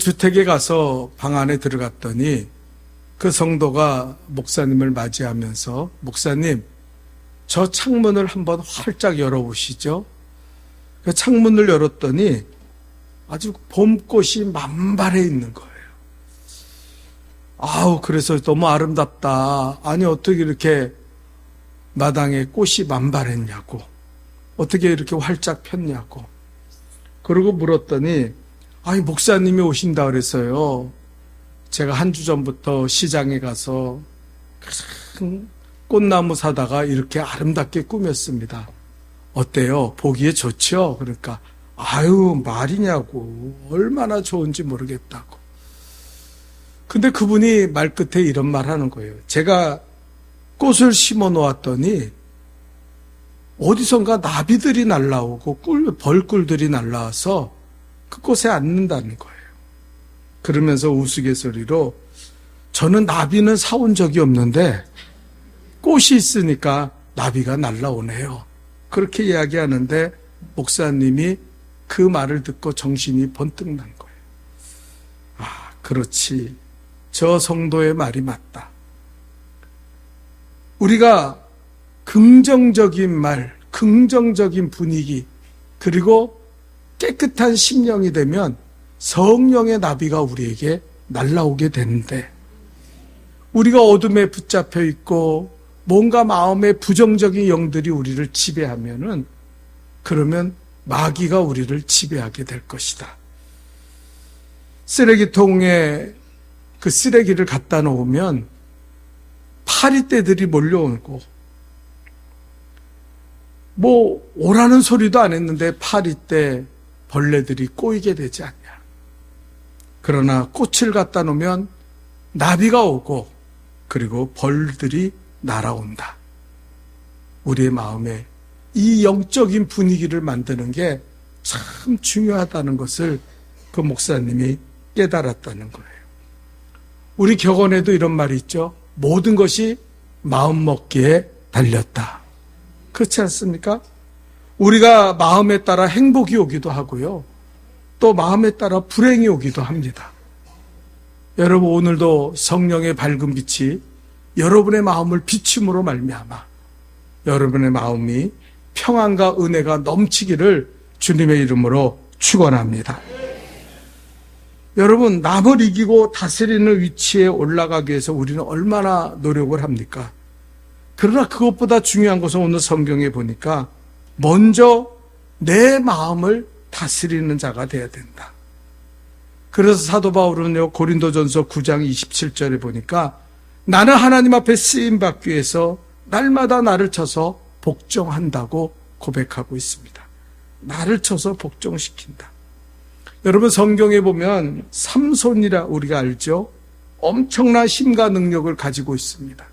주택에 가서 방 안에 들어갔더니 그 성도가 목사님을 맞이하면서 목사님, 저 창문을 한번 활짝 열어보시죠. 그 창문을 열었더니 아주 봄꽃이 만발해 있는 거예요. 그래서 너무 아름답다. 아니, 어떻게 이렇게 마당에 꽃이 만발했냐고. 어떻게 이렇게 활짝 폈냐고. 그러고 물었더니, 목사님이 오신다 그래서요. 제가 한 주 전부터 시장에 가서 큰 꽃나무 사다가 이렇게 아름답게 꾸몄습니다. 어때요? 보기에 좋죠? 그러니까, 말이냐고. 얼마나 좋은지 모르겠다고. 근데 그분이 말끝에 이런 말 하는 거예요. 제가 꽃을 심어 놓았더니 어디선가 나비들이 날라오고 벌꿀들이 날라와서 그 꽃에 앉는다는 거예요. 그러면서 우스갯소리로 저는 나비는 사온 적이 없는데 꽃이 있으니까 나비가 날라오네요. 그렇게 이야기하는데 목사님이 그 말을 듣고 정신이 번뜩 난 거예요. 그렇지. 저 성도의 말이 맞다. 우리가 긍정적인 말, 긍정적인 분위기, 그리고 깨끗한 심령이 되면 성령의 나비가 우리에게 날라오게 되는데, 우리가 어둠에 붙잡혀 있고 뭔가 마음에 부정적인 영들이 우리를 지배하면은, 그러면 마귀가 우리를 지배하게 될 것이다. 쓰레기통에 그 쓰레기를 갖다 놓으면 파리떼들이 몰려오고, 오라는 소리도 안 했는데 파리떼, 벌레들이 꼬이게 되지 않냐. 그러나 꽃을 갖다 놓으면 나비가 오고, 그리고 벌들이 날아온다. 우리의 마음에 이 영적인 분위기를 만드는 게 참 중요하다는 것을 그 목사님이 깨달았다는 거예요. 우리 격언에도 이런 말이 있죠. 모든 것이 마음먹기에 달렸다. 그렇지 않습니까? 우리가 마음에 따라 행복이 오기도 하고요. 또 마음에 따라 불행이 오기도 합니다. 여러분, 오늘도 성령의 밝은 빛이 여러분의 마음을 비춤으로 말미암아 여러분의 마음이 평안과 은혜가 넘치기를 주님의 이름으로 축원합니다. 여러분, 남을 이기고 다스리는 위치에 올라가기 위해서 우리는 얼마나 노력을 합니까? 그러나 그것보다 중요한 것은 오늘 성경에 보니까 먼저 내 마음을 다스리는 자가 되어야 된다. 그래서 사도 바울은요, 고린도전서 9장 27절에 보니까 나는 하나님 앞에 쓰임받기 위해서 날마다 나를 쳐서 복종한다고 고백하고 있습니다. 나를 쳐서 복종시킨다. 여러분, 성경에 보면 삼손이라 우리가 알죠? 엄청난 힘과 능력을 가지고 있습니다.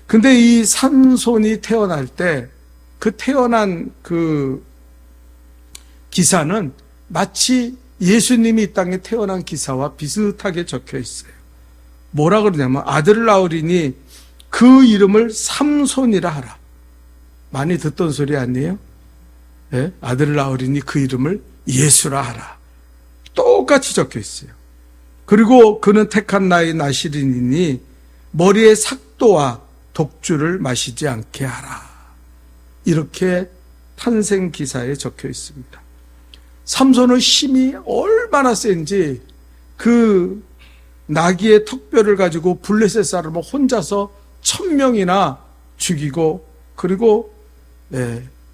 근데 이 삼손이 태어날 때 그 태어난 그 기사는 마치 예수님이 이 땅에 태어난 기사와 비슷하게 적혀 있어요. 뭐라 그러냐면 아들을 낳으리니 그 이름을 삼손이라 하라. 많이 듣던 소리 아니에요? 네? 아들을 낳으리니 그 이름을 예수라 하라. 똑같이 적혀 있어요. 그리고 그는 택한 나의 나시린이니 머리에 삭도와 독주를 마시지 않게 하라. 이렇게 탄생 기사에 적혀 있습니다. 삼손의 힘이 얼마나 센지 그 나귀의 턱뼈를 가지고 블레셋 사람을 혼자서 1000명이나 죽이고 그리고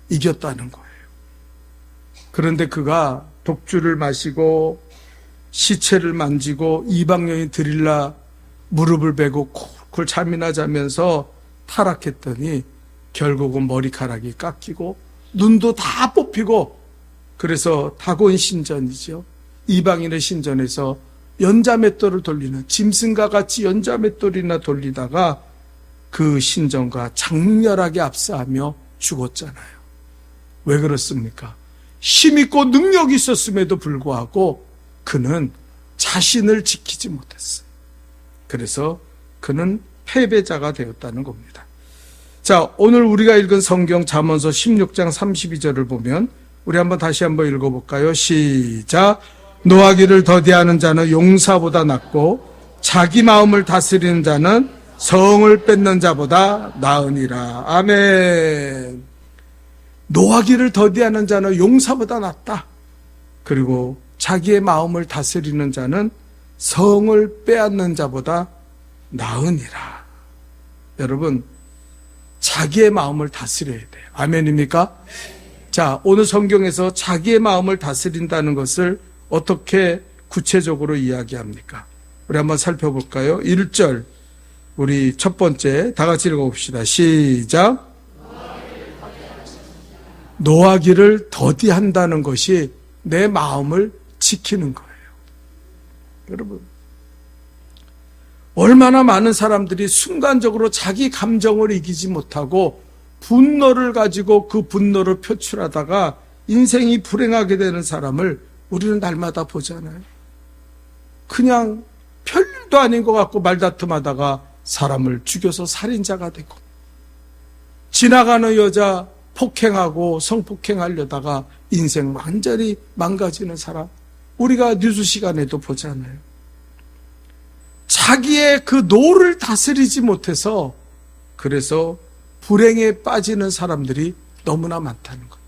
이겼다는 거예요. 그런데 그가 독주를 마시고 시체를 만지고 이방인이 드릴라 무릎을 베고 쿨쿨 잠이나 자면서 타락했더니 결국은 머리카락이 깎이고 눈도 다 뽑히고, 그래서 다곤 신전이죠. 이방인의 신전에서 연자맷돌을 돌리는, 짐승과 같이 연자맷돌이나 돌리다가 그 신전과 장렬하게 압사하며 죽었잖아요. 왜 그렇습니까? 힘있고 능력이 있었음에도 불구하고 그는 자신을 지키지 못했어요. 그래서 그는 패배자가 되었다는 겁니다. 자, 오늘 우리가 읽은 성경 잠언서 16장 32절을 보면 우리 다시 한번 읽어볼까요? 시작. 노하기를 더디하는 자는 용사보다 낫고 자기 마음을 다스리는 자는 성을 뺏는 자보다 나으니라. 아멘. 노하기를 더디하는 자는 용사보다 낫다. 그리고 자기의 마음을 다스리는 자는 성을 빼앗는 자보다 나으니라. 여러분, 자기의 마음을 다스려야 돼요. 아멘입니까? 자, 오늘 성경에서 자기의 마음을 다스린다는 것을 어떻게 구체적으로 이야기합니까? 우리 한번 살펴볼까요? 1절, 우리 첫 번째 다 같이 읽어봅시다. 시작. 노하기를 더디한다는 것이 내 마음을 지키는 거예요. 여러분, 얼마나 많은 사람들이 순간적으로 자기 감정을 이기지 못하고 분노를 가지고 그 분노를 표출하다가 인생이 불행하게 되는 사람을 우리는 날마다 보잖아요. 그냥 별일도 아닌 것 같고 말다툼하다가 사람을 죽여서 살인자가 되고, 지나가는 여자 폭행하고 성폭행하려다가 인생 완전히 망가지는 사람, 우리가 뉴스 시간에도 보잖아요. 자기의 그 노를 다스리지 못해서 그래서 불행에 빠지는 사람들이 너무나 많다는 거예요.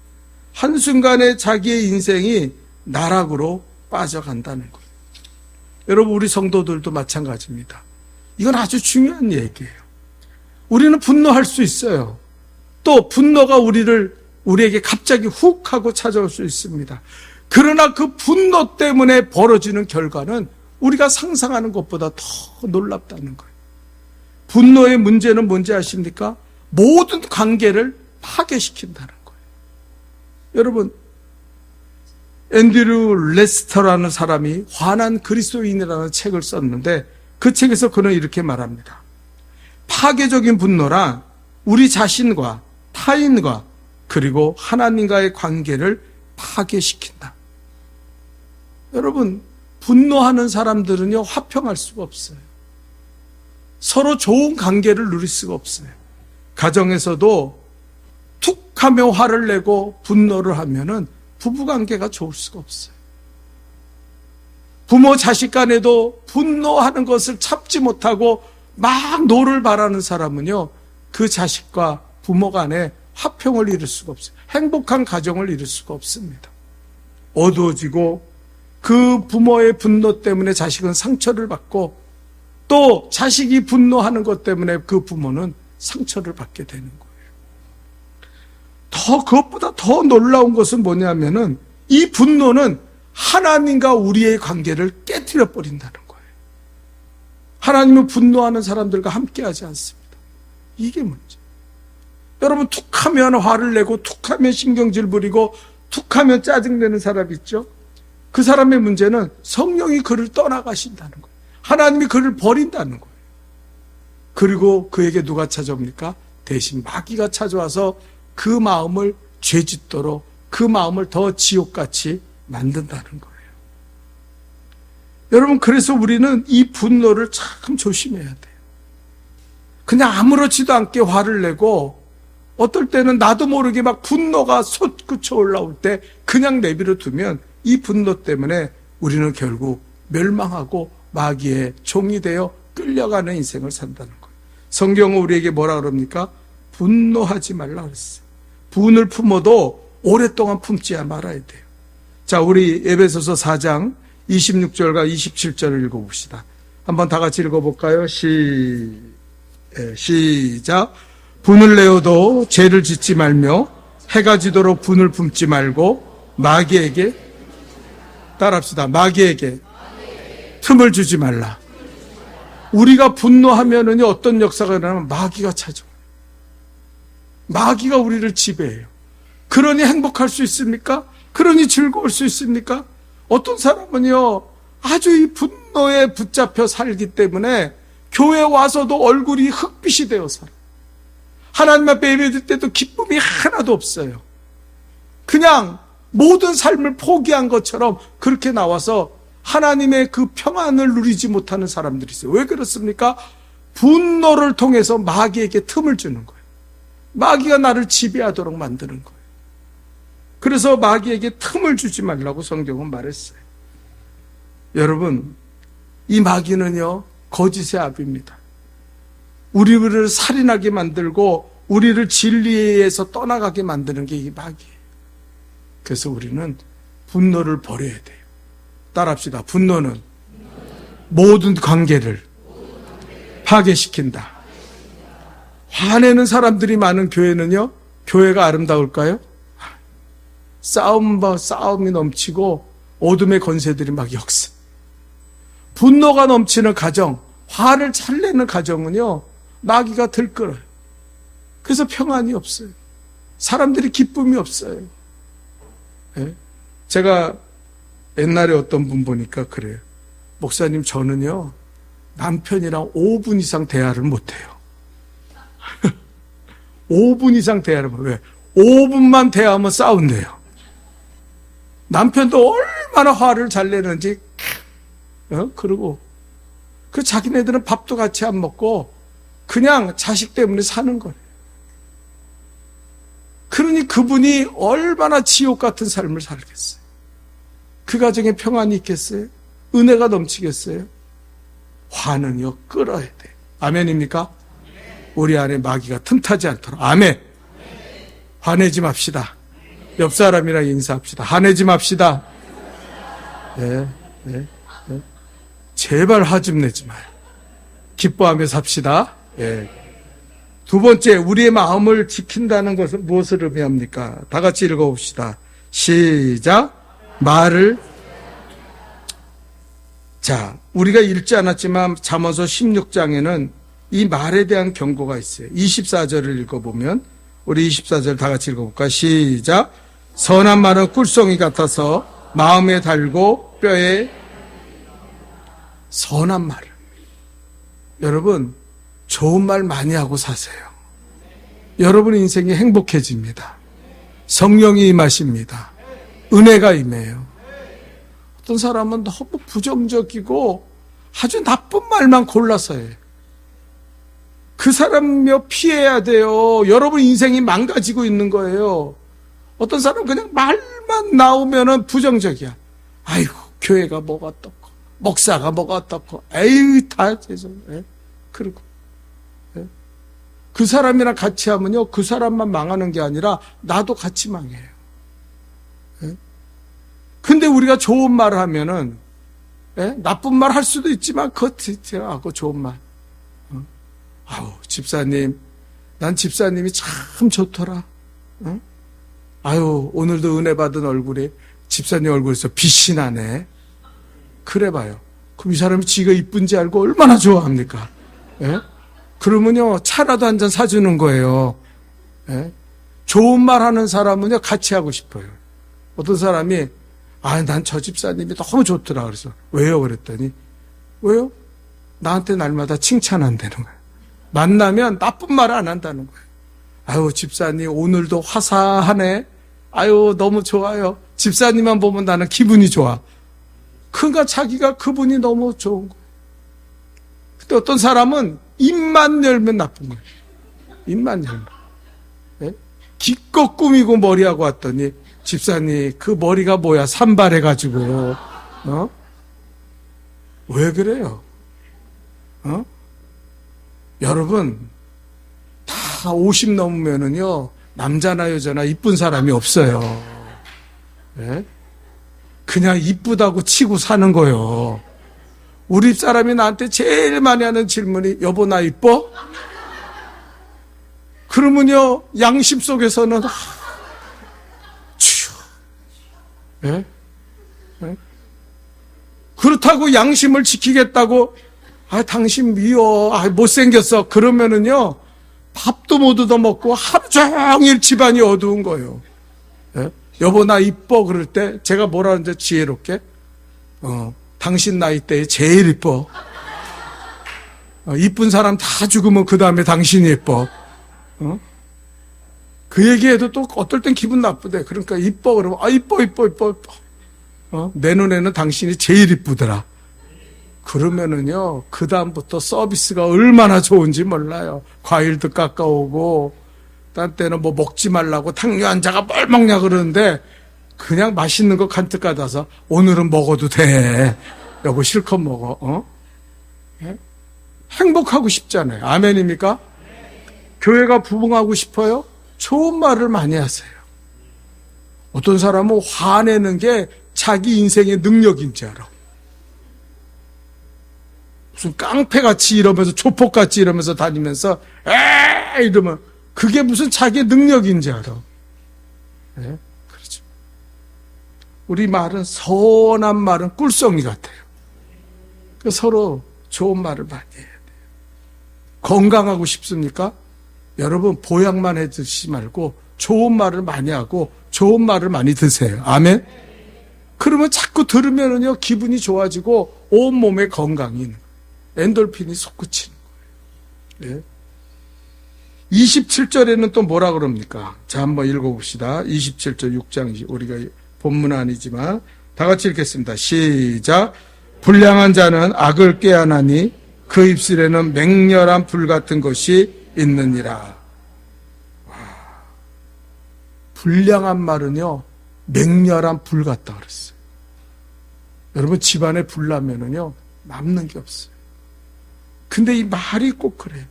한순간에 자기의 인생이 나락으로 빠져간다는 거예요. 여러분, 우리 성도들도 마찬가지입니다. 이건 아주 중요한 얘기예요. 우리는 분노할 수 있어요. 또 분노가 우리에게 갑자기 훅 하고 찾아올 수 있습니다. 그러나 그 분노 때문에 벌어지는 결과는 우리가 상상하는 것보다 더 놀랍다는 거예요. 분노의 문제는 뭔지 아십니까? 모든 관계를 파괴시킨다는 거예요. 여러분, 앤드류 레스터라는 사람이 화난 그리스도인이라는 책을 썼는데 그 책에서 그는 이렇게 말합니다. 파괴적인 분노란 우리 자신과 타인과 그리고 하나님과의 관계를 파괴시킨다. 여러분, 분노하는 사람들은요, 화평할 수가 없어요. 서로 좋은 관계를 누릴 수가 없어요. 가정에서도 툭하며 화를 내고 분노를 하면은 부부관계가 좋을 수가 없어요. 부모 자식 간에도 분노하는 것을 참지 못하고 막 노를 바라는 사람은요, 그 자식과 부모 간에 화평을 이룰 수가 없어요. 행복한 가정을 이룰 수가 없습니다. 어두워지고 그 부모의 분노 때문에 자식은 상처를 받고 또 자식이 분노하는 것 때문에 그 부모는 상처를 받게 되는 거예요. 그것보다 더 놀라운 것은 뭐냐면은 이 분노는 하나님과 우리의 관계를 깨뜨려 버린다는 거예요. 하나님은 분노하는 사람들과 함께하지 않습니다. 이게 문제. 여러분, 툭하면 화를 내고 툭하면 신경질 부리고 툭하면 짜증내는 사람 있죠? 그 사람의 문제는 성령이 그를 떠나가신다는 거예요. 하나님이 그를 버린다는 거예요. 그리고 그에게 누가 찾아옵니까? 대신 마귀가 찾아와서 그 마음을 죄짓도록 그 마음을 더 지옥같이 만든다는 거예요. 여러분, 그래서 우리는 이 분노를 참 조심해야 돼요. 그냥 아무렇지도 않게 화를 내고 어떨 때는 나도 모르게 막 분노가 솟구쳐 올라올 때 그냥 내버려 두면 이 분노 때문에 우리는 결국 멸망하고 마귀의 종이 되어 끌려가는 인생을 산다는 거예요. 성경은 우리에게 뭐라 그럽니까? 분노하지 말라 그랬어요. 분을 품어도 오랫동안 품지 말아야 돼요. 자, 우리 에베소서 4장 26절과 27절을 읽어봅시다. 한번 다 같이 읽어볼까요? 시작. 분을 내어도 죄를 짓지 말며 해가 지도록 분을 품지 말고 마귀에게, 따라합시다. 마귀에게 틈을 주지 말라. 우리가 분노하면은요, 어떤 역사가 일어나면 마귀가 찾아와요. 마귀가 우리를 지배해요. 그러니 행복할 수 있습니까? 그러니 즐거울 수 있습니까? 어떤 사람은요, 아주 이 분노에 붙잡혀 살기 때문에 교회 와서도 얼굴이 흑빛이 되어 살아요. 하나님 앞에 예배드릴 때도 기쁨이 하나도 없어요. 그냥 모든 삶을 포기한 것처럼 그렇게 나와서 하나님의 그 평안을 누리지 못하는 사람들이 있어요. 왜 그렇습니까? 분노를 통해서 마귀에게 틈을 주는 거예요. 마귀가 나를 지배하도록 만드는 거예요. 그래서 마귀에게 틈을 주지 말라고 성경은 말했어요. 여러분, 이 마귀는요, 거짓의 아비입니다. 우리를 살인하게 만들고 우리를 진리에서 떠나가게 만드는 게 이 마귀예요. 그래서 우리는 분노를 버려야 돼요. 따라합시다. 분노는 모든 관계를 파괴시킨다. 화내는 사람들이 많은 교회는요, 교회가 아름다울까요? 싸움이 넘치고 어둠의 권세들이 막 역사. 분노가 넘치는 가정, 화를 잘 내는 가정은요, 마귀가 들끓어요. 그래서 평안이 없어요. 사람들이 기쁨이 없어요. 예? 제가 옛날에 어떤 분 보니까 그래요. 목사님, 저는요, 남편이랑 5분 이상 대화를 못해요. 5분 이상 대화를 못해요. 왜? 5분만 대화하면 싸운대요. 남편도 얼마나 화를 잘 내는지, 그러고, 그 자기네들은 밥도 같이 안 먹고, 그냥 자식 때문에 사는 거예요. 그러니 그분이 얼마나 지옥 같은 삶을 살겠어요. 그 가정에 평안이 있겠어요? 은혜가 넘치겠어요? 화는요, 끌어야 돼요. 아멘입니까? 우리 안에 마귀가 틈타지 않도록. 아멘. 화내지 맙시다. 옆 사람이랑 인사합시다. 화내지 맙시다. 네. 제발 화 좀 내지 마요. 기뻐하며 삽시다. 예. 두 번째, 우리의 마음을 지킨다는 것은 무엇을 의미합니까? 다 같이 읽어봅시다. 시작. 말을. 자, 우리가 읽지 않았지만 잠언서 16장에는 이 말에 대한 경고가 있어요. 24절을 읽어보면, 우리 24절 다 같이 읽어볼까? 시작. 선한 말은 꿀송이 같아서 마음에 달고 뼈에. 선한 말을. 여러분, 좋은 말 많이 하고 사세요. 여러분 인생이 행복해집니다. 성령이 임하십니다. 은혜가 임해요. 어떤 사람은 너무 부정적이고 아주 나쁜 말만 골라서 해요. 그 사람이요, 피해야 돼요. 여러분 인생이 망가지고 있는 거예요. 어떤 사람은 그냥 말만 나오면은 부정적이야. 아이고, 교회가 뭐가 어떻고, 목사가 뭐가 어떻고, 에이, 다 죄송해. 그리고 그 사람이랑 같이 하면요, 그 사람만 망하는 게 아니라 나도 같이 망해요. 근데 우리가 좋은 말을 하면은, 나쁜 말 할 수도 있지만 겉하고 좋은 말. 아우, 집사님, 난 집사님이 참 좋더라. 아유, 오늘도 은혜 받은 얼굴이 집사님 얼굴에서 빛이 나네. 그래 봐요. 그럼 이 사람이 지가 이쁜지 알고 얼마나 좋아합니까? 그러면요, 차라도 한 잔 사주는 거예요. 좋은 말 하는 사람은요, 같이 하고 싶어요. 어떤 사람이, 난 저 집사님이 너무 좋더라. 그래서, 왜요? 그랬더니, 왜요? 나한테 날마다 칭찬한다는 거예요. 만나면 나쁜 말을 안 한다는 거예요. 아유, 집사님, 오늘도 화사하네. 아유, 너무 좋아요. 집사님만 보면 나는 기분이 좋아. 그러니까 자기가 그분이 너무 좋은 거예요. 근데 어떤 사람은 입만 열면 나쁜 거예요. 입만 열면. 기껏 꾸미고 머리하고 왔더니, 집사님, 그 머리가 뭐야? 산발해가지고. 왜 그래요? 여러분, 다 50 넘으면은요, 남자나 여자나 이쁜 사람이 없어요. 그냥 이쁘다고 치고 사는 거예요. 우리 사람이 나한테 제일 많이 하는 질문이, 여보, 나 이뻐? 그러면요, 양심 속에서는, 그렇다고 양심을 지키겠다고, 당신 미워, 못생겼어. 그러면은요, 밥도 못 얻어먹고 하루 종일 집안이 어두운 거예요. 여보, 나 이뻐. 그럴 때 제가 뭐라 하는지 지혜롭게, 당신 나이 때에 제일 이뻐. 이쁜 사람 다 죽으면 그 다음에 당신이 이뻐. 그 얘기해도 또 어떨 땐 기분 나쁘대. 그러니까 이뻐. 그러면, 이뻐. 내 눈에는 당신이 제일 이쁘더라. 그러면은요, 그 다음부터 서비스가 얼마나 좋은지 몰라요. 과일도 깎아오고, 딴 때는 뭐 먹지 말라고 당뇨 환자가 뭘 먹냐 그러는데, 그냥 맛있는 거 간뜩 가져서 오늘은 먹어도 돼. 여보 실컷 먹어. 예? 행복하고 싶잖아요. 아멘입니까? 교회가 부흥하고 싶어요? 좋은 말을 많이 하세요. 어떤 사람은 화내는 게 자기 인생의 능력인 줄 알아. 무슨 깡패같이 이러면서 조폭같이 이러면서 다니면서 에 이러면 그게 무슨 자기의 능력인지 알아. 네? 그렇죠. 우리 말은 선한 말은 꿀송이 같아요. 서로 좋은 말을 많이 해야 돼요. 건강하고 싶습니까? 여러분 보약만 해 드시지 말고 좋은 말을 많이 하고 좋은 말을 많이 드세요. 아멘. 그러면 자꾸 들으면은요 기분이 좋아지고 온 몸에 건강이 엔돌핀이 솟구치는 거예요. 네. 27절에는 또 뭐라 그럽니까? 자, 한번 읽어봅시다. 27절 6장, 우리가 본문 아니지만 다 같이 읽겠습니다. 시작. 불량한 자는 악을 꾀하나니 그 입술에는 맹렬한 불 같은 것이 있느니라. 와. 불량한 말은요 맹렬한 불 같다 그랬어요. 여러분 집안에 불 나면은요 남는 게 없어요. 근데 이 말이 꼭 그래요.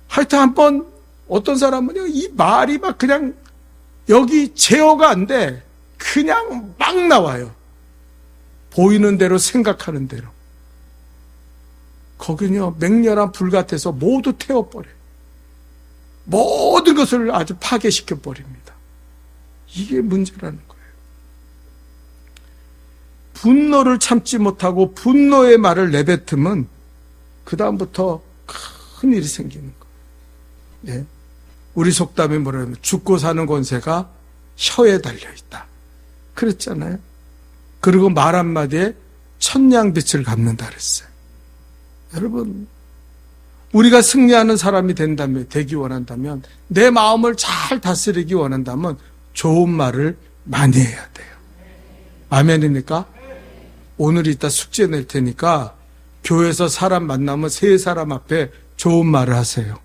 하여튼 한번 어떤 사람은요 이 말이 막 그냥 여기 제어가 안 돼. 그냥 막 나와요. 보이는 대로 생각하는 대로. 거기는요 맹렬한 불 같아서 모두 태워버려요. 모든 것을 아주 파괴시켜버립니다. 이게 문제라는 거예요. 분노를 참지 못하고 분노의 말을 내뱉으면 그 다음부터 큰 일이 생기는 거예요. 예. 우리 속담에 뭐라 하면 죽고 사는 권세가 혀에 달려있다. 그랬잖아요. 그리고 말 한마디에 천냥빛을 갚는다 그랬어요. 여러분 우리가 승리하는 사람이 되기 원한다면 내 마음을 잘 다스리기 원한다면 좋은 말을 많이 해야 돼요. 아멘입니까? 오늘 이따 숙제 낼 테니까 교회에서 사람 만나면 세 사람 앞에 좋은 말을 하세요.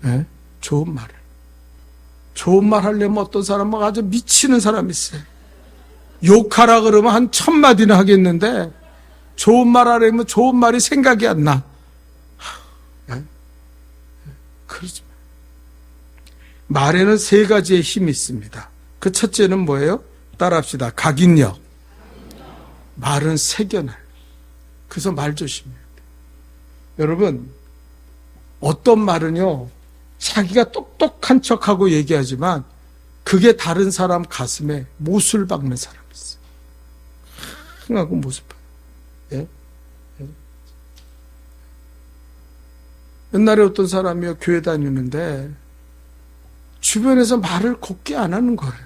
네? 좋은 말을. 좋은 말 하려면 어떤 사람은 아주 미치는 사람이 있어요. 욕하라 그러면 한 1000마디는 하겠는데 좋은 말 하려면 좋은 말이 생각이 안 나. 네? 그러지 마. 말에는 3가지의 힘이 있습니다. 그 첫째는 뭐예요? 따라합시다. 각인력. 말은 새겨놔요. 그래서 말 조심해야 돼요. 여러분 어떤 말은요 자기가 똑똑한 척하고 얘기하지만 그게 다른 사람 가슴에 못을 박는 사람이 있어요. 흥하고 못을 박는. 예? 예? 옛날에 어떤 사람이요 교회 다니는데 주변에서 말을 곱게 안 하는 거예요.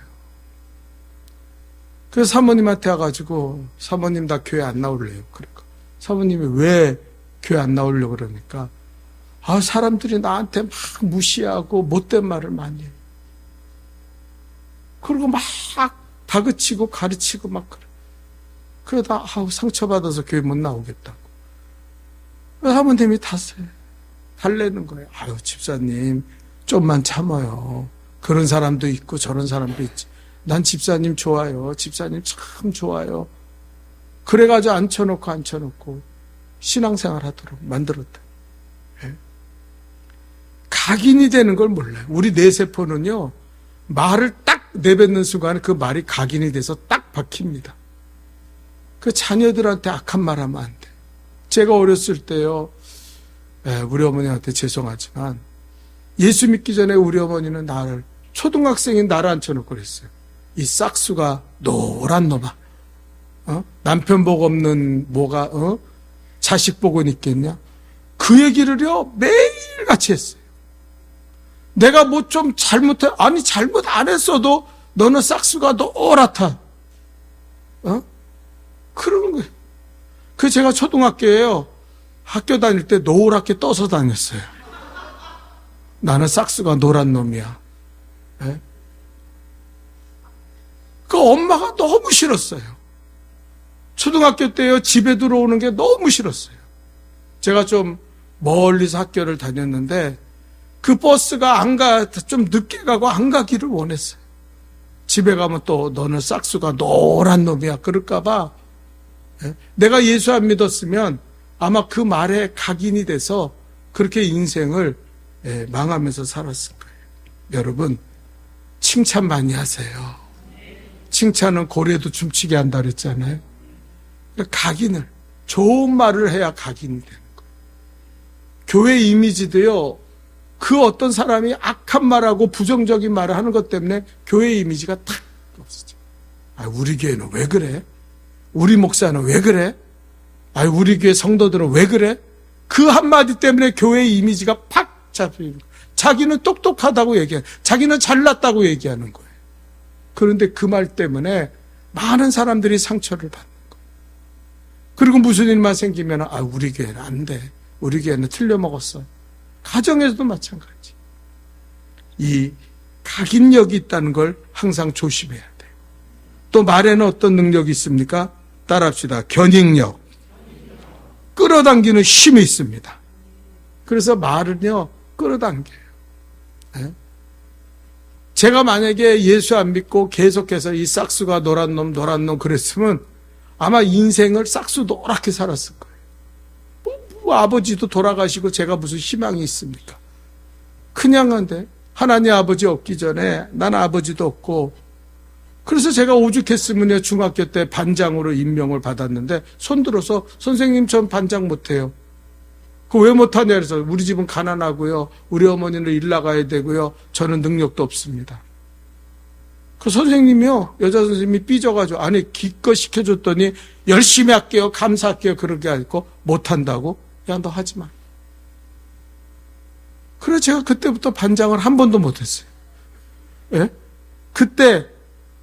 그래서 사모님한테 와가지고 사모님 나 교회 안 나올래요. 그러니까 사모님이 왜 교회 안 나오려고 그러니까 사람들이 나한테 막 무시하고 못된 말을 많이 해요. 그리고 막 다그치고 가르치고 막 그래. 그러다 상처받아서 교회 못 나오겠다고. 사모님이 달래는 거예요. 집사님 좀만 참아요. 그런 사람도 있고 저런 사람도 있지. 난 집사님 좋아요. 집사님 참 좋아요. 그래가지고 앉혀놓고 신앙생활 하도록 만들었다. 예? 각인이 되는 걸 몰라요. 우리 뇌세포는요 말을 딱 내뱉는 순간에 그 말이 각인이 돼서 딱 박힙니다. 그 자녀들한테 악한 말 하면 안 돼. 제가 어렸을 때요 우리 어머니한테 죄송하지만 예수 믿기 전에 우리 어머니는 초등학생인 나를 앉혀놓고 그랬어요. 이 싹수가 노란 놈아. 남편 복 없는 뭐가 자식 복은 있겠냐? 그 얘기를요 매일 같이 했어요. 내가 뭐 좀 잘못 안 했어도 너는 싹수가 노랗다. 그러는 거예요. 그 제가 초등학교에요 학교 다닐 때 노랗게 떠서 다녔어요. 나는 싹수가 노란 놈이야. 예? 그 엄마가 너무 싫었어요. 초등학교 때요 집에 들어오는 게 너무 싫었어요. 제가 좀 멀리서 학교를 다녔는데 그 버스가 좀 늦게 가고 안 가기를 원했어요. 집에 가면 또 너는 싹수가 노란 놈이야 그럴까봐 내가 예수 안 믿었으면 아마 그 말에 각인이 돼서 그렇게 인생을 망하면서 살았을 거예요. 여러분, 칭찬 많이 하세요. 칭찬은 고래도 춤추게 한다 그랬잖아요. 각인을, 좋은 말을 해야 각인이 되는 거예요. 교회 이미지도요, 그 어떤 사람이 악한 말하고 부정적인 말을 하는 것 때문에 교회 이미지가 탁 없어져. 우리 교회는 왜 그래? 우리 목사는 왜 그래? 우리 교회 성도들은 왜 그래? 그 한마디 때문에 교회 이미지가 팍 잡히는 거예요. 자기는 똑똑하다고 얘기해. 자기는 잘났다고 얘기하는 거예요. 그런데 그 말 때문에 많은 사람들이 상처를 받는 거예요. 그리고 무슨 일만 생기면 우리 교회는 안 돼. 우리 교회는 틀려먹었어. 가정에서도 마찬가지. 이 각인력이 있다는 걸 항상 조심해야 돼요. 또 말에는 어떤 능력이 있습니까? 따라합시다. 견인력. 끌어당기는 힘이 있습니다. 그래서 말은요, 끌어당겨요. 제가 만약에 예수 안 믿고 계속해서 이 싹수가 노란 놈 그랬으면 아마 인생을 싹수 노랗게 살았을 거예요. 아버지도 돌아가시고 제가 무슨 희망이 있습니까? 그냥 한데 하나님 아버지 없기 전에 난 아버지도 없고, 그래서 제가 오죽했으면요 중학교 때 반장으로 임명을 받았는데 손들어서 선생님 전 반장 못해요. 그 왜 못하냐 그래서 우리 집은 가난하고요, 우리 어머니는 일 나가야 되고요, 저는 능력도 없습니다. 그 선생님이요, 여자 선생님이 삐져가지고 아니 기껏 시켜줬더니 열심히 할게요, 감사할게요, 그렇게 하고 못한다고? 야, 너 하지 마. 그래서 제가 그때부터 반장을 한 번도 못했어요. 예? 그때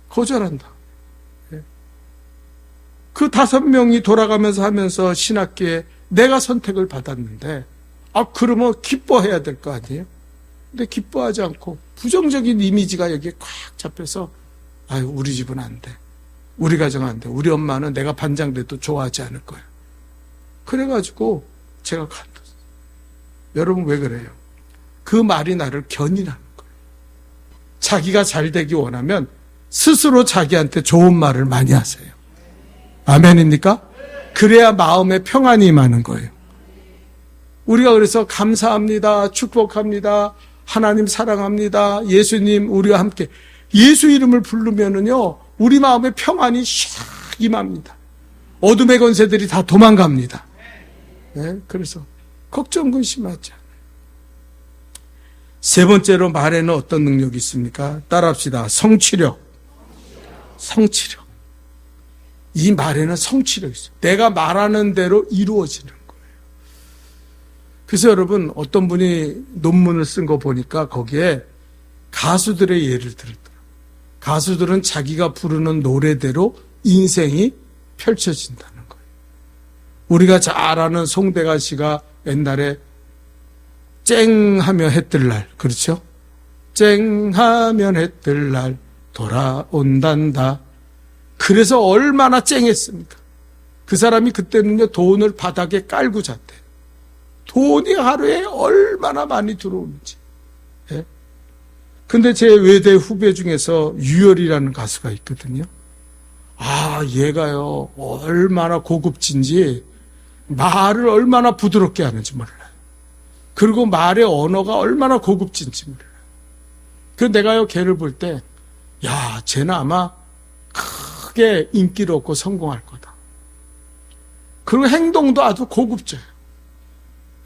거절한다. 예? 그 5명이 돌아가면서 하면서 신학기에 내가 선택을 받았는데, 그러면 기뻐해야 될 거 아니에요? 근데 기뻐하지 않고 부정적인 이미지가 여기에 꽉 잡혀서, 우리 집은 안 돼. 우리 가정 안 돼. 우리 엄마는 내가 반장 돼도 좋아하지 않을 거야. 그래가지고 제가 간뒀어요. 여러분 왜 그래요? 그 말이 나를 견인하는 거예요. 자기가 잘 되기 원하면 스스로 자기한테 좋은 말을 많이 하세요. 아멘입니까? 그래야 마음에 평안이 임하는 거예요. 우리가 그래서 감사합니다, 축복합니다, 하나님 사랑합니다, 예수님 우리와 함께, 예수 이름을 부르면은요 우리 마음에 평안이 샥 임합니다. 어둠의 권세들이 다 도망갑니다. 네, 그래서 걱정 근심하지 않아요. 세 번째로 말에는 어떤 능력이 있습니까? 따라합시다. 성취력. 성취력. 이 말에는 성취력이 있어요. 내가 말하는 대로 이루어지는 거예요. 그래서 여러분, 어떤 분이 논문을 쓴 거 보니까 거기에 가수들의 예를 들었더라고요. 가수들은 자기가 부르는 노래대로 인생이 펼쳐진다는 거예요. 우리가 잘 아는 송대관 씨가 옛날에 쨍하며 해 뜰 날, 그렇죠? 쨍하면 해 뜰 날 돌아온단다. 그래서 얼마나 쨍했습니까? 그 사람이 그때는요 돈을 바닥에 깔고 잤대. 돈이 하루에 얼마나 많이 들어오는지. 예? 근데 제 외대 후배 중에서 유열이라는 가수가 있거든요. 얘가요 얼마나 고급진지, 말을 얼마나 부드럽게 하는지 몰라요. 그리고 말의 언어가 얼마나 고급진지 몰라요. 그래서 내가요 걔를 볼 때, 야, 쟤는 아마 크게 인기를 얻고 성공할 거다. 그리고 행동도 아주 고급져요.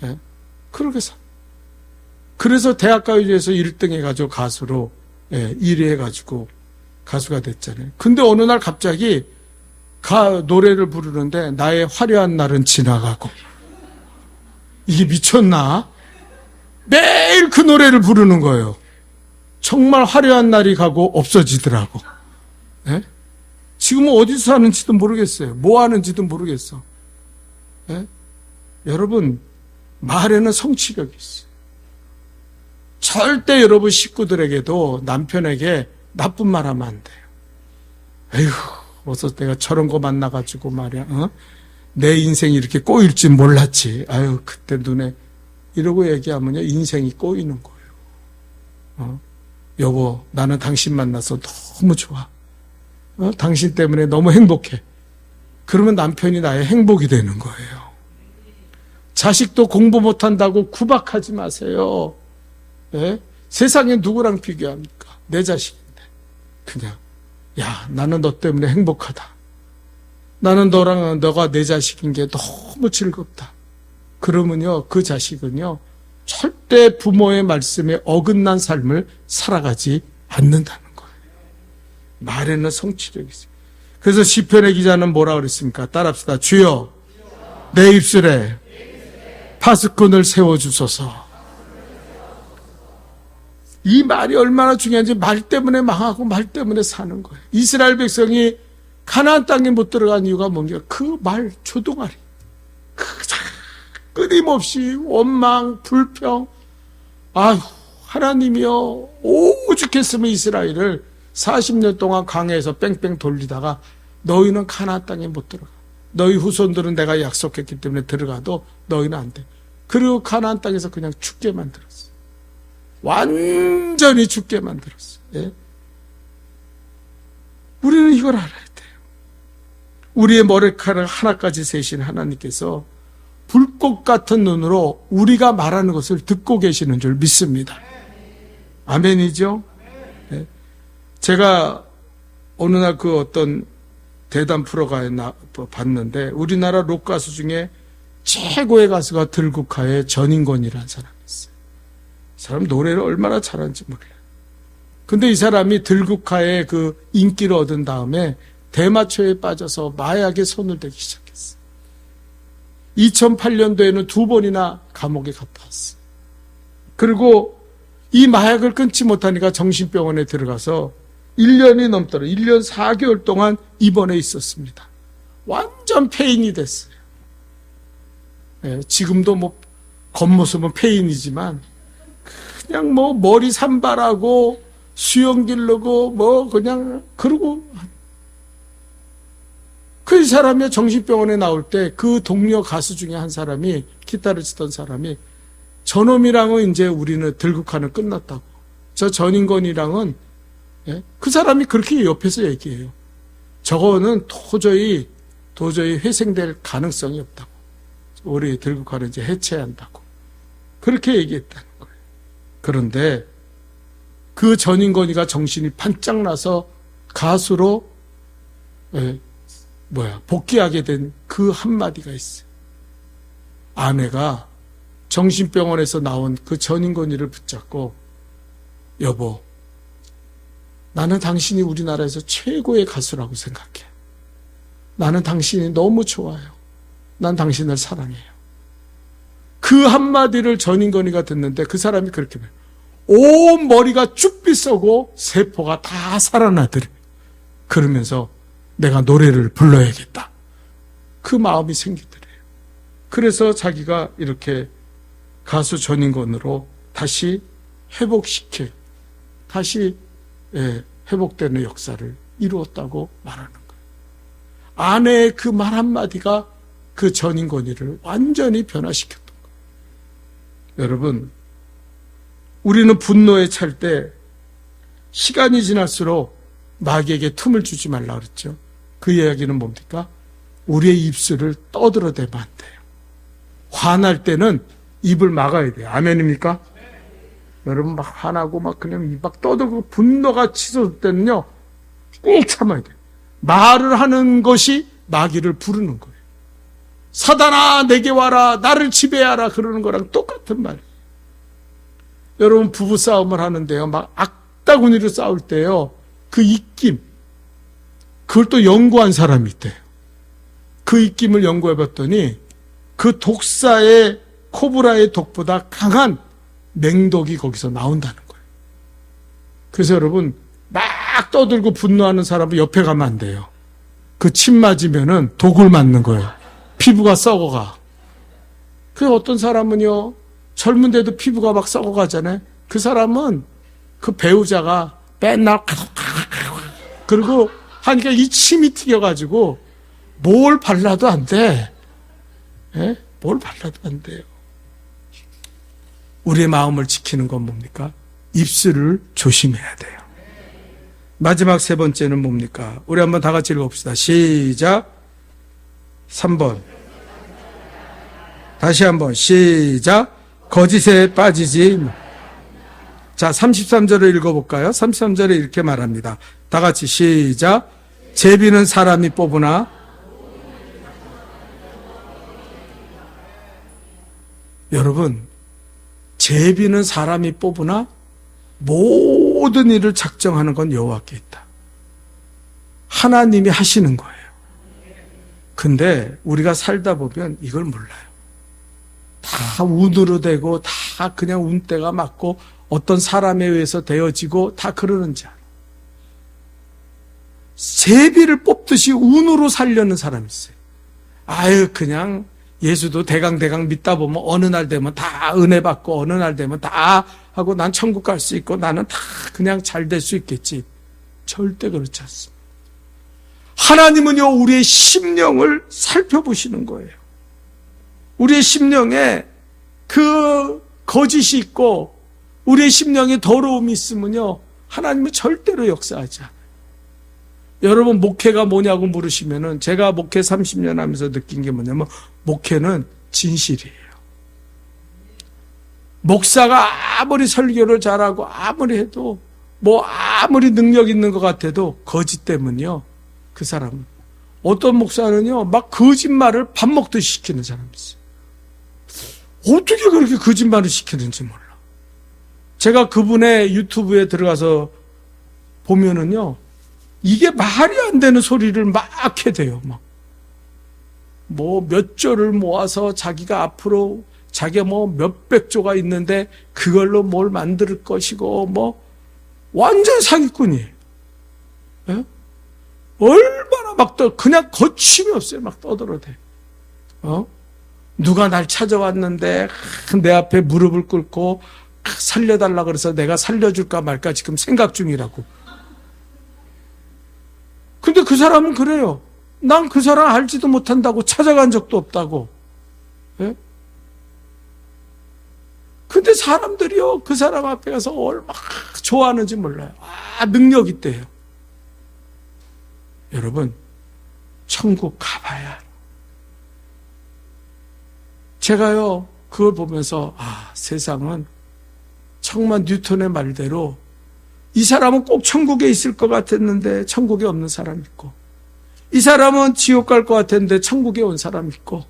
예? 그렇게 사. 그래서 대학가요제에서 1등 해가지고 가수로 1위 해가지고 가수가 됐잖아요. 근데 어느 날 갑자기 노래를 부르는데 나의 화려한 날은 지나가고, 이게 미쳤나? 매일 그 노래를 부르는 거예요. 정말 화려한 날이 가고 없어지더라고. 예? 지금은 어디서 사는지도 모르겠어요. 뭐 하는지도 모르겠어. 예? 여러분, 말에는 성취력이 있어요. 절대 여러분 식구들에게도 남편에게 나쁜 말 하면 안 돼요. 에휴, 어서 내가 저런 거 만나가지고 말이야, 내 인생이 이렇게 꼬일 줄 몰랐지. 아유, 그때 눈에, 이러고 얘기하면요, 인생이 꼬이는 거예요. 여보, 나는 당신 만나서 너무 좋아. 당신 때문에 너무 행복해. 그러면 남편이 나의 행복이 되는 거예요. 자식도 공부 못한다고 구박하지 마세요. 예? 세상에 누구랑 비교합니까? 내 자식인데. 그냥 야, 나는 너 때문에 행복하다. 나는 너가 내 자식인 게 너무 즐겁다. 그러면요, 그 자식은요, 절대 부모의 말씀에 어긋난 삶을 살아가지 않는다는 거예요. 말에는 성취력이 있어요. 그래서 시편의 기자는 뭐라 그랬습니까? 따라합시다. 주여, 내 입술에 파수꾼을 세워주소서. 이 말이 얼마나 중요한지 말 때문에 망하고 말 때문에 사는 거예요. 이스라엘 백성이 가나안 땅에 못 들어간 이유가 뭡니까? 그 말 조동아리. 끊임없이 원망, 불평. 아휴, 하나님이여, 오죽했으면 이스라엘을 40년 동안 강해에서 뺑뺑 돌리다가 너희는 가나안 땅에 못 들어가. 너희 후손들은 내가 약속했기 때문에 들어가도 너희는 안 돼. 그리고 가나안 땅에서 그냥 죽게 만들었어. 완전히 죽게 만들었어. 예? 우리는 이걸 알아야 돼요. 우리의 머리카락 하나까지 세신 하나님께서 불꽃 같은 눈으로 우리가 말하는 것을 듣고 계시는 줄 믿습니다. 아멘이죠? 예? 제가 어느 날 그 어떤 대담 프로가 봤는데 우리나라 록 가수 중에 최고의 가수가 들국화의 전인권이라는 사람이 있어요. 이 사람 노래를 얼마나 잘하는지 몰라요. 근데 이 사람이 들국화의 그 인기를 얻은 다음에 대마초에 빠져서 마약에 손을 대기 시작했어요. 2008년도에는 2번이나 감옥에 갔다 왔어요. 그리고 이 마약을 끊지 못하니까 정신병원에 들어가서 1년이 넘도록 1년 4개월 동안 입원해 있었습니다. 완전 폐인이 됐어요. 네, 지금도 뭐 겉모습은 폐인이지만 그냥 뭐 머리 산발하고 수염 기르고 뭐 그냥 그러고 그 사람이 정신병원에 나올 때 그 동료 가수 중에 한 사람이 기타를 치던 사람이 저놈이랑은 이제 우리는 들국화는 끝났다고. 저 전인권이랑은 예? 그 사람이 그렇게 옆에서 얘기해요. 저거는 도저히 회생될 가능성이 없다고. 우리 들국화를 이제 해체한다고. 그렇게 얘기했다는 거예요. 그런데 그 전인권이가 정신이 반짝 나서 가수로 복귀하게 된 그 한마디가 있어요. 아내가 정신병원에서 나온 그 전인권이를 붙잡고 여보, 나는 당신이 우리나라에서 최고의 가수라고 생각해. 나는 당신이 너무 좋아요. 난 당신을 사랑해요. 그 한마디를 전인권이가 듣는데 그 사람이 그렇게 말해요. 온 머리가 쭉 빗어고 세포가 다 살아나더래. 그러면서 내가 노래를 불러야겠다. 그 마음이 생기더래요. 그래서 자기가 이렇게 가수 전인권으로 다시 다시 회복되는 역사를 이루었다고 말하는 거예요. 아내의 그 말 한마디가 그 전인권이를 완전히 변화시켰던 거예요. 여러분, 우리는 분노에 찰 때 시간이 지날수록 마귀에게 틈을 주지 말라 그랬죠. 그 이야기는 뭡니까? 우리의 입술을 떠들어대면 안 돼요. 화날 때는 입을 막아야 돼요. 아멘입니까? 여러분 막 화나고 막 그냥 막 떠들고 분노가 치솟을 때는요, 꼭 참아야 돼요. 말을 하는 것이 마귀를 부르는 거예요. 사단아 내게 와라, 나를 지배하라 그러는 거랑 똑같은 말이에요. 여러분 부부싸움을 하는데요, 막 악다구니로 싸울 때요, 그 입김, 그걸 또 연구한 사람이 있대요. 그 입김을 연구해봤더니 그 독사의 코브라의 독보다 강한 맹독이 거기서 나온다는 거예요. 그래서 여러분 막 떠들고 분노하는 사람은 옆에 가면 안 돼요. 그 침 맞으면은 독을 맞는 거예요. 피부가 썩어가. 그 어떤 사람은요, 젊은데도 피부가 막 썩어가잖아요. 그 사람은 그 배우자가 맨날 그리고 하니까 이 침이 튀겨가지고 뭘 발라도 안 돼. 예? 뭘 발라도 안 돼요. 우리의 마음을 지키는 건 뭡니까? 입술을 조심해야 돼요. 마지막 세 번째는 뭡니까? 우리 한번 다 같이 읽어봅시다. 시작. 3번. 다시 한번 시작. 거짓에 빠지지. 자, 33절을 읽어볼까요? 33절에 이렇게 말합니다. 다 같이 시작. 제비는 사람이 뽑으나 여러분, 제비는 사람이 뽑으나 모든 일을 작정하는 건 여호와께 있다. 하나님이 하시는 거예요. 근데 우리가 살다 보면 이걸 몰라요. 다 운으로 되고 다 그냥 운때가 맞고 어떤 사람에 의해서 되어지고 다 그러는지 알아. 제비를 뽑듯이 운으로 살려는 사람이 있어요. 아유, 그냥 예수도 대강 믿다 보면 어느 날 되면 다 은혜 받고 어느 날 되면 다 하고 난 천국 갈 수 있고 나는 다 그냥 잘 될 수 있겠지. 절대 그렇지 않습니다. 하나님은요, 우리의 심령을 살펴보시는 거예요. 우리의 심령에 그 거짓이 있고 우리의 심령에 더러움이 있으면요, 하나님은 절대로 역사하지 않아요. 여러분, 목회가 뭐냐고 물으시면은 제가 목회 30년 하면서 느낀 게 뭐냐면 목회는 진실이에요. 목사가 아무리 설교를 잘하고 아무리 해도 뭐 아무리 능력 있는 것 같아도 거짓 때문이요, 그 사람은. 어떤 목사는요, 막 거짓말을 밥 먹듯이 시키는 사람이 있어요. 어떻게 그렇게 거짓말을 시키는지 몰라. 제가 그분의 유튜브에 들어가서 보면은요, 이게 말이 안 되는 소리를 막 해대요. 뭐 몇 조를 모아서 자기가 앞으로 자기가 뭐 몇백 조가 있는데 그걸로 뭘 만들 것이고 뭐 완전 사기꾼이에요. 예? 얼마나 막 그냥 거침이 없어요. 막 떠들어대. 누가 날 찾아왔는데 내 앞에 무릎을 꿇고 살려달라 그래서 내가 살려줄까 말까 지금 생각 중이라고. 근데 그 사람은 그래요. 난 그 사람 알지도 못한다고, 찾아간 적도 없다고. 예? 근데 사람들이요, 그 사람 앞에 가서 얼마나 좋아하는지 몰라요. 능력 있대요. 여러분, 천국 가봐야. 제가요, 그걸 보면서 세상은 정말 뉴턴의 말대로 이 사람은 꼭 천국에 있을 것 같았는데 천국에 없는 사람 있고, 이 사람은 지옥 갈 것 같았는데 천국에 온 사람 있고,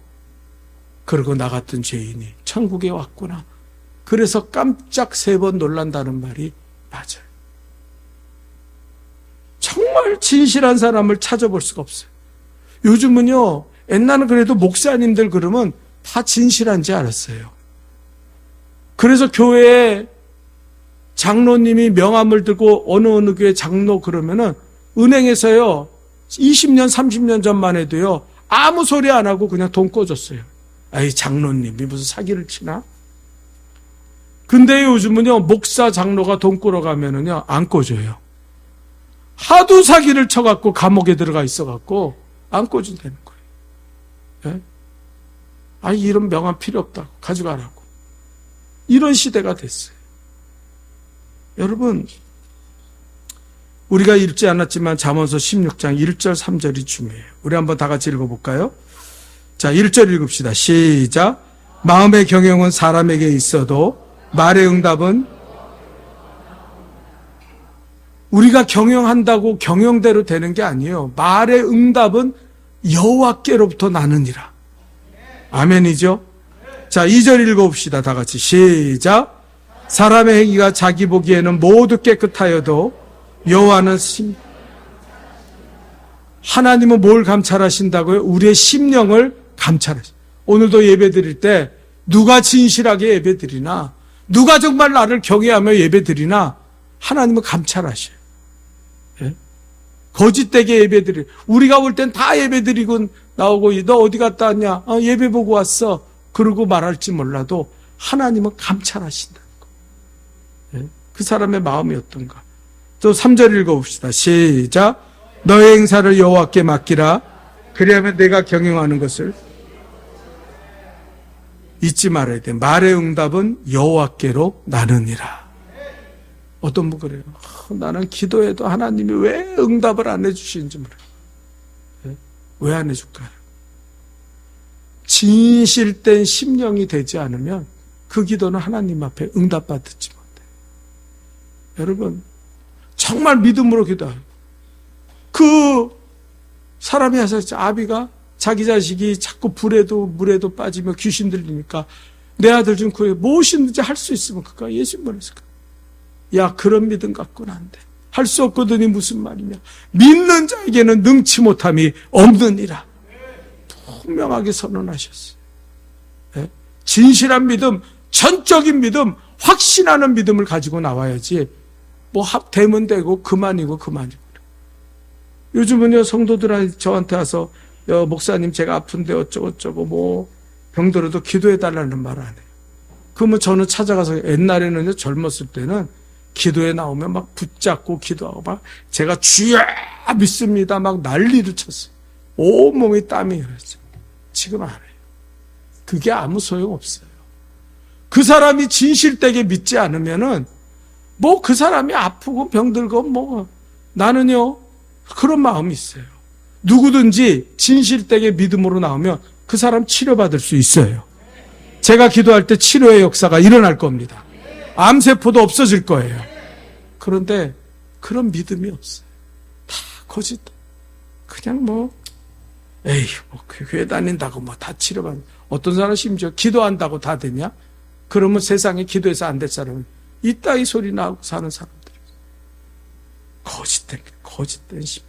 그러고 나 같은 죄인이 천국에 왔구나. 그래서 깜짝 3번 놀란다는 말이 맞아요. 정말 진실한 사람을 찾아볼 수가 없어요. 요즘은요, 옛날은 그래도 목사님들 그러면 다 진실한지 알았어요. 그래서 교회에 장로님이 명함을 들고 어느 교회 장로 그러면은 은행에서요, 20년, 30년 전만 해도요, 아무 소리 안 하고 그냥 돈 꿔줬어요. 아이, 장로님이 무슨 사기를 치나? 근데 요즘은요, 목사 장로가 돈 끌어가면은요, 안 꿔줘요. 하도 사기를 쳐갖고 감옥에 들어가 있어갖고 안 꿔준다는 거예요. 예? 이런 명함 필요 없다고, 가져가라고. 이런 시대가 됐어요. 여러분, 우리가 읽지 않았지만 잠언서 16장 1절 3절이 중요해요. 우리 한번 다 같이 읽어볼까요? 자, 1절 읽읍시다. 시작. 마음의 경영은 사람에게 있어도 말의 응답은, 우리가 경영한다고 경영대로 되는 게 아니에요. 말의 응답은 여호와께로부터 나느니라. 아멘이죠? 자, 2절 읽어봅시다. 다 같이 시작. 사람의 행위가 자기 보기에는 모두 깨끗하여도 여호와는 하나님은 뭘 감찰하신다고요? 우리의 심령을 감찰하시. 오늘도 예배 드릴 때 누가 진실하게 예배 드리나, 누가 정말 나를 경외하며 예배 드리나 하나님은 감찰하셔요. 예? 거짓되게 예배 드리. 우리가 볼 땐 다 예배 드리고 나오고, 너 어디 갔다 왔냐? 예배 보고 왔어. 그러고 말할지 몰라도 하나님은 감찰하신다는 거. 예? 그 사람의 마음이 어떤가? 또 3절 읽어봅시다. 시작. 너의 행사를 여호와께 맡기라. 그리하면 내가 경영하는 것을 잊지 말아야 돼. 말의 응답은 여호와께로 나느니라. 어떤 분 그래요. 나는 기도해도 하나님이 왜 응답을 안 해주시는지 모르겠어요. 왜 안 해줄까요? 진실된 심령이 되지 않으면 그 기도는 하나님 앞에 응답받지 못해요. 여러분, 정말 믿음으로 기도하고, 그 사람이 하셨죠. 아비가 자기 자식이 자꾸 불에도 물에도 빠지며 귀신 들리니까 내 아들 좀 구해. 무엇이든지 할 수 있으면 그가 예수 보냈을까? 야, 그런 믿음 갖고는 안 돼. 할 수 없거든이 무슨 말이냐. 믿는 자에게는 능치 못함이 없느니라. 분명하게 선언하셨어요. 네? 진실한 믿음, 전적인 믿음, 확신하는 믿음을 가지고 나와야지 뭐 되면 되고 그만이고. 요즘은요, 성도들 저한테 와서 목사님 제가 아픈데 어쩌고 뭐 병들어도 기도해달라는 말 안 해요. 그러면 저는 찾아가서, 옛날에는요, 젊었을 때는 기도에 나오면 막 붙잡고 기도하고 막 제가 주여 믿습니다 막 난리를 쳤어요. 온몸이 땀이 흘렀어요. 지금 안 해요. 그게 아무 소용없어요. 그 사람이 진실되게 믿지 않으면은 뭐 그 사람이 아프고 병들고 뭐 나는요 그런 마음이 있어요. 누구든지 진실되게 믿음으로 나오면 그 사람 치료받을 수 있어요. 제가 기도할 때 치료의 역사가 일어날 겁니다. 암세포도 없어질 거예요. 그런데 그런 믿음이 없어요. 다 거짓. 그냥 뭐 에이 뭐 교회 다닌다고 뭐 다 치료받는. 어떤 사람은 심지어 기도한다고 다 되냐? 그러면 세상에 기도해서 안 될 사람은 이따위 소리 나고 사는 사람들이 거짓된 심.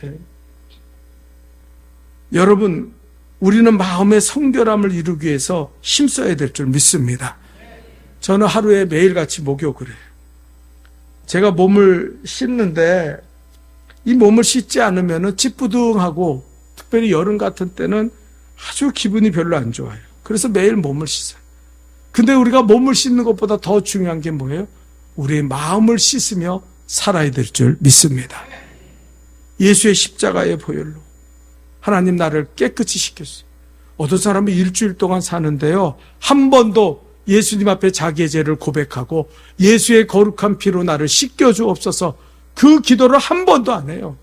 네. 여러분, 우리는 마음의 성결함을 이루기 위해서 힘써야 될 줄 믿습니다. 저는 하루에 매일같이 목욕을 해요. 제가 몸을 씻는데 이 몸을 씻지 않으면 찌뿌둥하고, 특별히 여름 같은 때는 아주 기분이 별로 안 좋아요. 그래서 매일 몸을 씻어요. 근데 우리가 몸을 씻는 것보다 더 중요한 게 뭐예요? 우리의 마음을 씻으며 살아야 될 줄 믿습니다. 예수의 십자가의 보혈로 하나님 나를 깨끗이 시켰어요. 어떤 사람은 일주일 동안 사는데요, 한 번도 예수님 앞에 자기의 죄를 고백하고 예수의 거룩한 피로 나를 씻겨주옵소서, 그 기도를 한 번도 안 해요.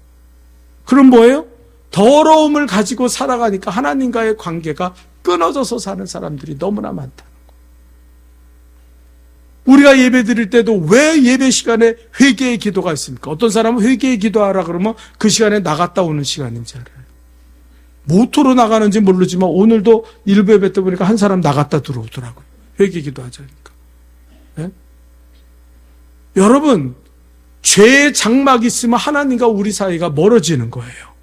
그럼 뭐예요? 더러움을 가지고 살아가니까 하나님과의 관계가 끊어져서 사는 사람들이 너무나 많다. 우리가 예배 드릴 때도 왜 예배 시간에 회개의 기도가 있습니까? 어떤 사람은 회개의 기도하라 그러면 그 시간에 나갔다 오는 시간인지 알아요. 모토로 나가는지 모르지만 오늘도 일부 예배 때 보니까 한 사람 나갔다 들어오더라고요. 회개 기도하자니까. 네? 여러분, 죄의 장막이 있으면 하나님과 우리 사이가 멀어지는 거예요.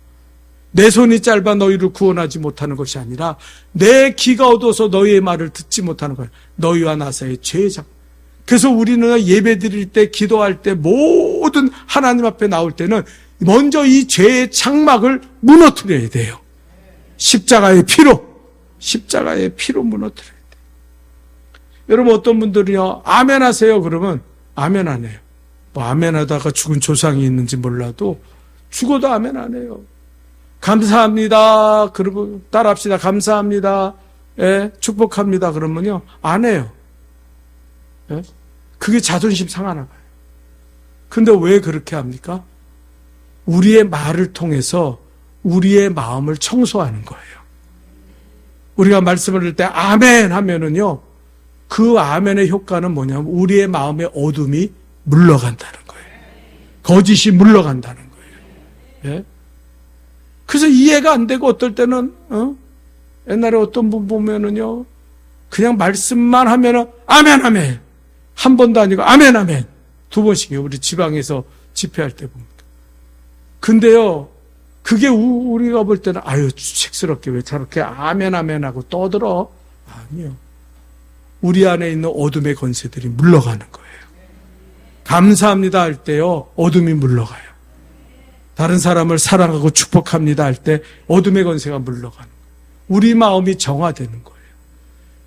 내 손이 짧아 너희를 구원하지 못하는 것이 아니라 내 귀가 어두워서 너희의 말을 듣지 못하는 거예요. 너희와 나 사이의 죄의 장막. 그래서 우리는 예배 드릴 때, 기도할 때, 모든 하나님 앞에 나올 때는 먼저 이 죄의 장막을 무너뜨려야 돼요. 십자가의 피로 무너뜨려야 돼요. 여러분, 어떤 분들이요, 아멘 하세요 그러면 아멘 안 해요. 뭐 아멘 하다가 죽은 조상이 있는지 몰라도 죽어도 아멘 안 해요. 감사합니다 그러고 따라합시다. 감사합니다, 예, 축복합니다 그러면요 안 해요. 예? 그게 자존심 상하나 봐요. 근데 왜 그렇게 합니까? 우리의 말을 통해서 우리의 마음을 청소하는 거예요. 우리가 말씀을 할 때 아멘 하면은요, 그 아멘의 효과는 뭐냐면 우리의 마음의 어둠이 물러간다는 거예요. 거짓이 물러간다는 거예요. 예? 그래서 이해가 안 되고, 어떨 때는 옛날에 어떤 분 보면은요, 그냥 말씀만 하면은 아멘 아멘, 한 번도 아니고 아멘 아멘 두 번씩이에요. 우리 지방에서 집회할 때 보니까. 근데요, 그게 우리가 볼 때는 아유 주책스럽게 왜 저렇게 아멘 아멘 하고 떠들어. 아니요, 우리 안에 있는 어둠의 권세들이 물러가는 거예요. 감사합니다 할 때요, 어둠이 물러가요. 다른 사람을 사랑하고 축복합니다 할 때 어둠의 권세가 물러가는 거예요. 우리 마음이 정화되는 거예요.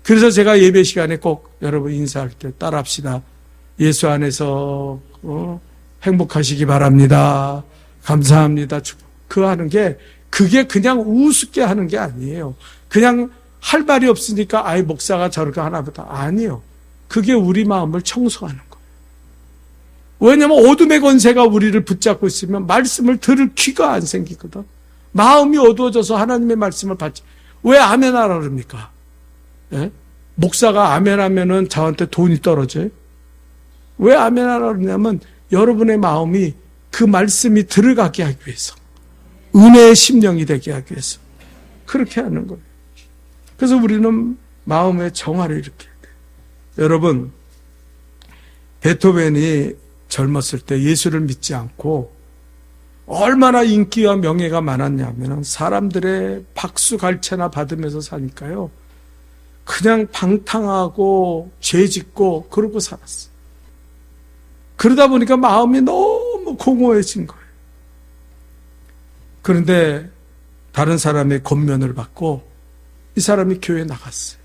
그래서 제가 예배 시간에 꼭 여러분 인사할 때 따라합시다. 예수 안에서 행복하시기 바랍니다. 감사합니다. 그 하는 게, 그게 그냥 우습게 하는 게 아니에요. 그냥 할 말이 없으니까 아이 목사가 저렇게 하나 보다. 아니요. 그게 우리 마음을 청소하는 거예요. 왜냐하면 어둠의 권세가 우리를 붙잡고 있으면 말씀을 들을 귀가 안 생기거든. 마음이 어두워져서 하나님의 말씀을 받지. 왜 아멘 하라 그럽니까? 예? 목사가 아멘 하면은 저한테 돈이 떨어져요? 왜 아멘 하라 그러냐면 여러분의 마음이 그 말씀이 들어가게 하기 위해서, 은혜의 심령이 되게 하기 위해서 그렇게 하는 거예요. 그래서 우리는 마음의 정화를 이렇게 해야 돼요. 여러분, 베토벤이 젊었을 때 예수를 믿지 않고 얼마나 인기와 명예가 많았냐면 사람들의 박수 갈채나 받으면서 사니까요, 그냥 방탕하고 죄짓고 그러고 살았어요. 그러다 보니까 마음이 너무 공허해진 거예요. 그런데 다른 사람의 권면을 받고 이 사람이 교회에 나갔어요.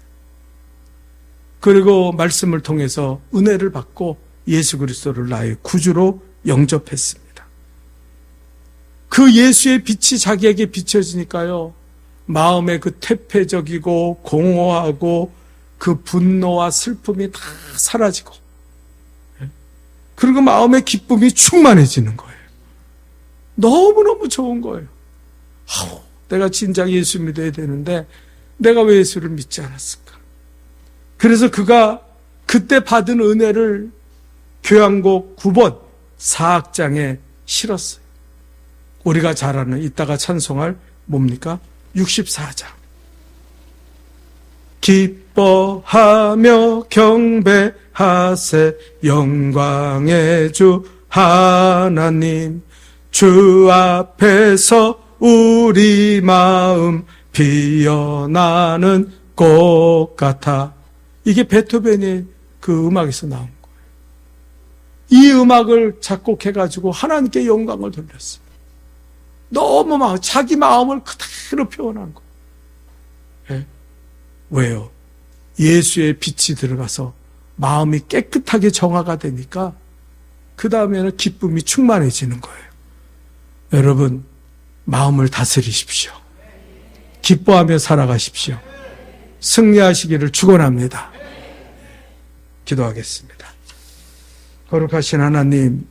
그리고 말씀을 통해서 은혜를 받고 예수 그리스도를 나의 구주로 영접했습니다. 그 예수의 빛이 자기에게 비춰지니까요, 마음의 그 퇴폐적이고 공허하고 그 분노와 슬픔이 다 사라지고, 그리고 마음의 기쁨이 충만해지는 거예요. 너무너무 좋은 거예요. 내가 진작 예수 믿어야 되는데 내가 왜 예수를 믿지 않았을까? 그래서 그가 그때 받은 은혜를 교향곡 9번 사악장에 실었어요. 우리가 잘 아는, 이따가 찬송할 뭡니까? 64장. 기뻐하며 경배하세 영광의 주 하나님, 주 앞에서 우리 마음 피어나는 꽃 같아. 이게 베토벤의 그 음악에서 나온 거예요. 이 음악을 작곡해가지고 하나님께 영광을 돌렸어요. 너무 막 자기 마음을 그대로 표현한 거예요. 네? 왜요? 예수의 빛이 들어가서 마음이 깨끗하게 정화가 되니까 그 다음에는 기쁨이 충만해지는 거예요. 여러분, 마음을 다스리십시오. 기뻐하며 살아가십시오. 승리하시기를 축원합니다. 기도하겠습니다. 거룩하신 하나님,